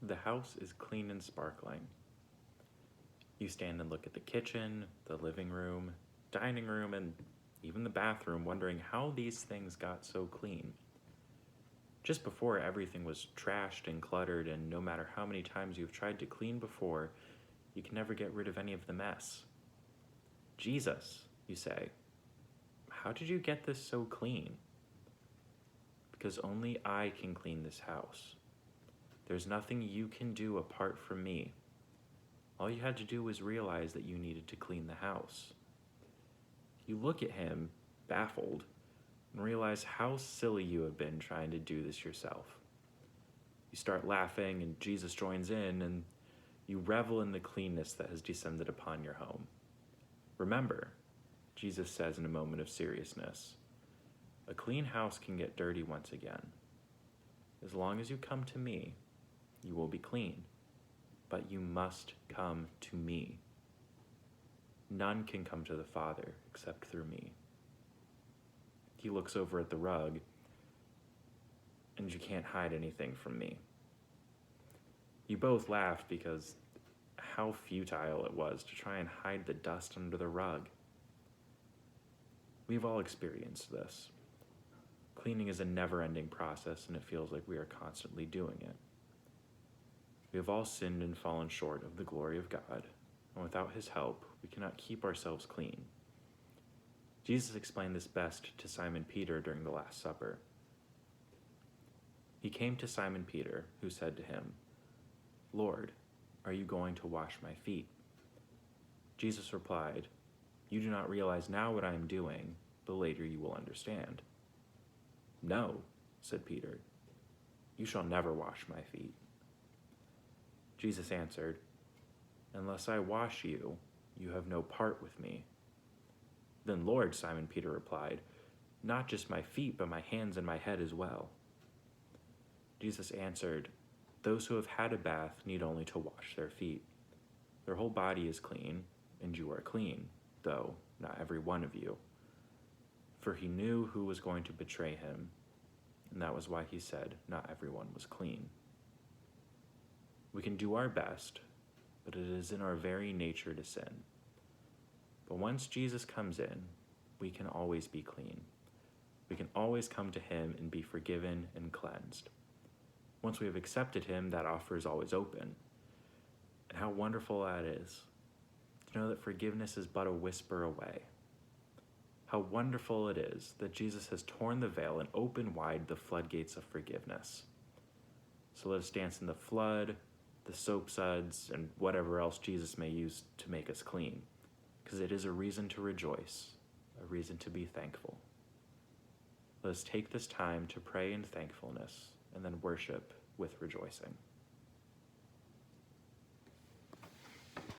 The house is clean and sparkling. You stand and look at the kitchen, the living room, dining room, and even the bathroom, wondering how these things got so clean. Just before, everything was trashed and cluttered, and no matter how many times you've tried to clean before, you can never get rid of any of the mess. Jesus, you say, how did you get this so clean? Because only I can clean this house. There's nothing you can do apart from me. All you had to do was realize that you needed to clean the house. You look at him, baffled, and realize how silly you have been trying to do this yourself. You start laughing, and Jesus joins in, and you revel in the cleanness that has descended upon your home. Remember, Jesus says in a moment of seriousness, a clean house can get dirty once again. As long as you come to me, you will be clean, but you must come to me. None can come to the Father except through me. He looks over at the rug, and you can't hide anything from me. You both laugh because how futile it was to try and hide the dust under the rug. We've all experienced this. Cleaning is a never-ending process, and it feels like we are constantly doing it. We have all sinned and fallen short of the glory of God, and without his help, we cannot keep ourselves clean. Jesus explained this best to Simon Peter during the Last Supper. He came to Simon Peter, who said to him, "Lord, are you going to wash my feet?" Jesus replied, "You do not realize now what I am doing, but later you will understand." "No," said Peter, "you shall never wash my feet." Jesus answered, "Unless I wash you, you have no part with me." "Then, Lord," Simon Peter replied, "not just my feet, but my hands and my head as well." Jesus answered, "Those who have had a bath need only to wash their feet. Their whole body is clean, and you are clean, though not every one of you." For he knew who was going to betray him, and that was why he said not everyone was clean. We can do our best, but it is in our very nature to sin. But once Jesus comes in, we can always be clean. We can always come to him and be forgiven and cleansed. Once we have accepted him, that offer is always open. And how wonderful that is, to know that forgiveness is but a whisper away. How wonderful it is that Jesus has torn the veil and opened wide the floodgates of forgiveness. So let us dance in the flood, the soap suds, and whatever else Jesus may use to make us clean, because it is a reason to rejoice, a reason to be thankful. Let us take this time to pray in thankfulness and then worship with rejoicing.